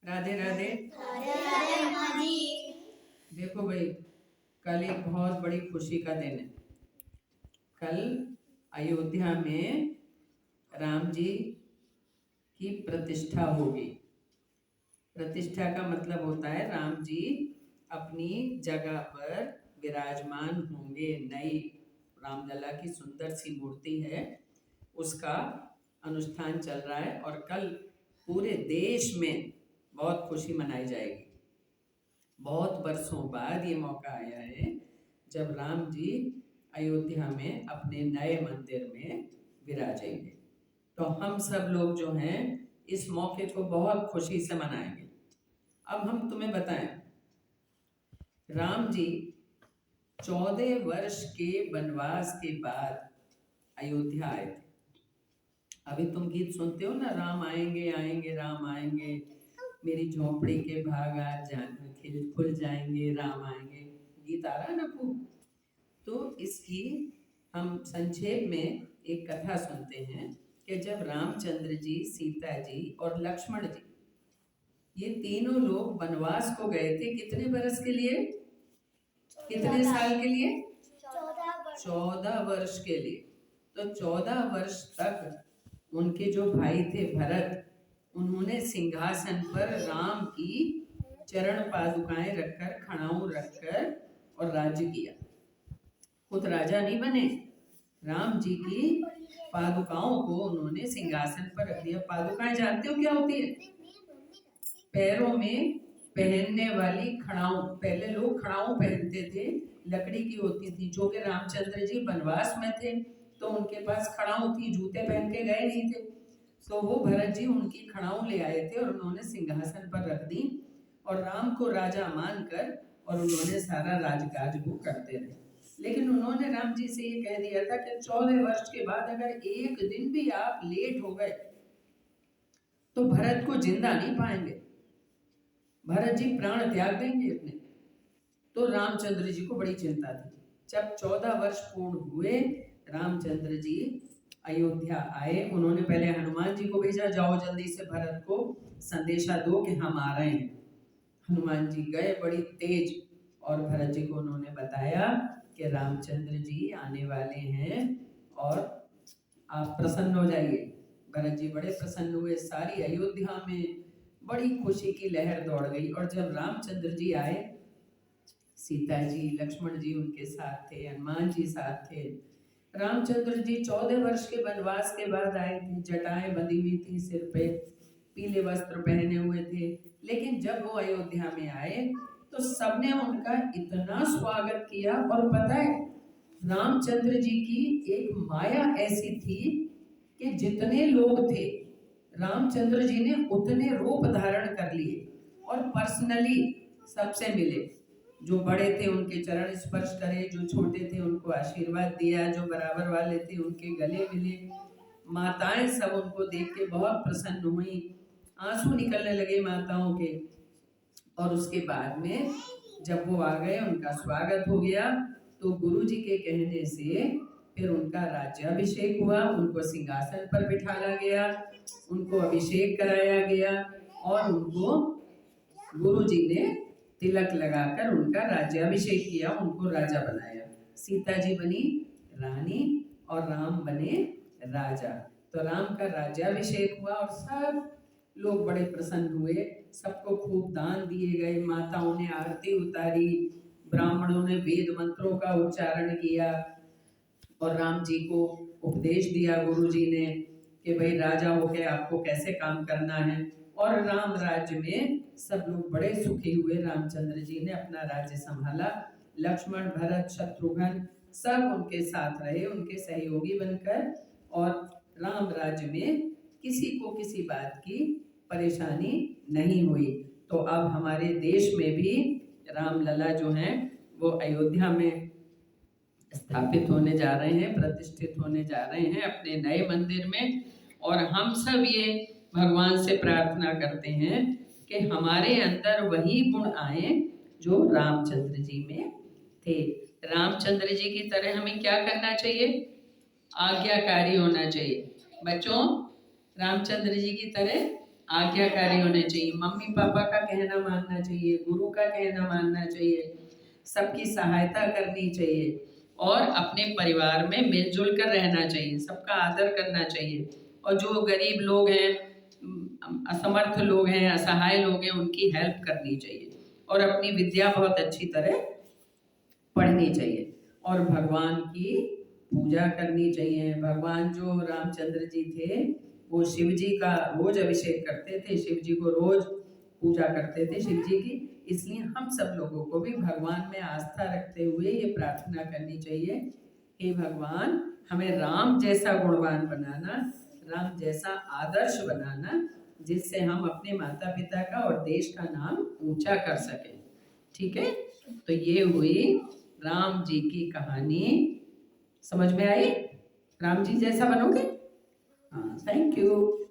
राधे राधे। राधे राधे अम्मा जी। देखो भाई, कल एक बहुत बड़ी खुशी का दिन है। कल अयोध्या में राम जी की प्रतिष्ठा होगी। प्रतिष्ठा का मतलब होता है राम जी अपनी जगह पर विराजमान होंगे। नई रामलला की सुंदर सी मूर्ति है, उसका अनुष्ठान चल रहा है और कल पूरे देश में बहुत खुशी मनाई जाएगी। बहुत वर्षों बाद ये मौका आया है जब राम जी अयोध्या में अपने नए मंदिर में विराजेंगे। तो हम सब लोग जो हैं इस मौके को बहुत खुशी से मनाएंगे। अब हम तुम्हें बताएं, राम जी 14 वर्ष के वनवास के बाद अयोध्या आए थे। अभी तुम गीत सुनते हो ना, राम आएंगे आएंगे राम आएंगे, मेरी झोपड़ी के भाग आज खिल खुल जाएंगे, राम आएंगे, गीत आ रहा है ना खूब। तो इसकी हम संक्षेप में एक कथा सुनते हैं कि जब रामचंद्र जी, सीता जी और लक्ष्मण जी ये तीनों लोग वनवास को गए थे। कितने बरस के लिए, कितने साल के लिए? 14 वर्ष के लिए। तो 14 वर्ष तक उनके जो भाई थे भरत, उन्होंने सिंहासन पर राम की चरण पादुकाएं रखकर, खड़ाऊ रखकर और राज्य किया। खुद राजा नहीं बने, राम जी की पादुकाओं को उन्होंने सिंहासन पर रख दिया। पादुकाएं जानते हो क्या होती है? पैरों में पहनने वाली खड़ाऊ। पहले लोग खड़ाऊ पहनते थे, लकड़ी की होती थी। जो कि रामचंद्र जी वनवास में थे तो उनके पास खड़ाऊ थी, जूते पहन के गए नहीं थे। तो वो भरत जी उनकी खड़ाऊ ले आए थे और उन्होंने सिंहासन पर रख दी और राम को राजा मानकर और उन्होंने सारा राजकाज वो करते रहे। लेकिन उन्होंने राम जी से ये कह दिया था कि 14 वर्ष के बाद अगर एक दिन भी आप लेट हो गए तो भरत को जिंदा नहीं पाएंगे, भरत जी प्राण त्याग देंगे अपने। तो रामचंद्र जी को बड़ी चिंता थी। जब 14 वर्ष पूर्ण हुए, रामचंद्र जी अयोध्या आए। उन्होंने पहले हनुमान जी को भेजा, जाओ जल्दी से भरत को संदेशा दो कि हम आ रहे हैं। हनुमान जी गए बड़ी तेज और भरत जी को उन्होंने बताया कि रामचंद्र जी आने वाले हैं और आप प्रसन्न हो जाइए। भरत जी बड़े प्रसन्न हुए। सारी अयोध्या में बड़ी खुशी की लहर दौड़ गई। और जब रामचंद्र जी आए, सीता जी, लक्ष्मण जी उनके साथ थे, हनुमान जी साथ थे। रामचंद्र जी 14 वर्ष के वनवास के बाद आए थे। जटाएं बंधी हुई थी सिर पे, पीले वस्त्र पहने हुए थे। लेकिन जब वो अयोध्या में आए तो सबने उनका इतना स्वागत किया। और पता है, रामचंद्र जी की एक माया ऐसी थी कि जितने लोग थे रामचंद्र जी ने उतने रूप धारण कर लिए और पर्सनली सबसे मिले। जो बड़े थे उनके चरण स्पर्श करे, जो छोटे थे उनको आशीर्वाद दिया, जो बराबर वाले थे उनके गले मिले। माताएं सब उनको देख के बहुत प्रसन्न हुई, आंसू निकलने लगे माताओं के। और उसके बाद में जब वो आ गए, उनका स्वागत हो गया। तो गुरु जी के कहने से फिर उनका राज्याभिषेक हुआ, उनको सिंहासन पर बिठाया गया, उनको अभिषेक कराया गया और उनको गुरु जी ने तिलक लगाकर उनका राज्याभिषेक किया, उनको राजा बनाया। सीता जी बनी रानी और राम बने राजा। तो राम का राज्याभिषेक हुआ और सब लोग बड़े प्रसन्न हुए। सबको खूब दान दिए गए, माताओं ने आरती उतारी, ब्राह्मणों ने वेद मंत्रों का उच्चारण किया और राम जी को उपदेश दिया गुरु जी ने कि भाई राजा होके आपको कैसे काम करना है। और राम राज्य में सब लोग बड़े सुखी हुए। रामचंद्र जी ने अपना राज्य संभाला। लक्ष्मण, भरत, शत्रुघ्न सब उनके साथ रहे, उनके सहयोगी बनकर। और राम राज्य में किसी को किसी बात की परेशानी नहीं हुई। तो अब हमारे देश में भी रामलला जो हैं वो अयोध्या में स्थापित होने जा रहे हैं, प्रतिष्ठित होने जा रहे हैं अपने नए मंदिर में। और हम सब ये भगवान से प्रार्थना करते हैं कि हमारे अंदर वही गुण आए जो रामचंद्र जी में थे। रामचंद्र जी की तरह हमें क्या करना चाहिए? आज्ञाकारी होना चाहिए। बच्चों, रामचंद्र जी की तरह आज्ञाकारी होने चाहिए, मम्मी पापा का कहना मानना चाहिए, गुरु का कहना मानना चाहिए, सबकी सहायता करनी चाहिए और अपने परिवार में मिलजुल कर रहना चाहिए, सबका आदर करना चाहिए। और जो गरीब लोग हैं, असमर्थ लोग हैं, असहाय लोग हैं, उनकी हेल्प करनी चाहिए और अपनी विद्या बहुत अच्छी तरह पढ़नी चाहिए और भगवान की पूजा करनी चाहिए। भगवान जो रामचंद्र जी थे वो शिव जी का रोज अभिषेक करते थे, शिव जी को रोज पूजा करते थे शिव जी की। इसलिए हम सब लोगों को भी भगवान में आस्था रखते हुए ये प्रार्थना करनी चाहिए, हे भगवान हमें राम जैसा गुणवान बनाना, राम जैसा आदर्श बनाना, जिससे हम अपने माता पिता का और देश का नाम ऊंचा कर सकें। ठीक है, तो ये हुई राम जी की कहानी। समझ में आई? राम जी जैसा बनोगे? हाँ, थैंक यू।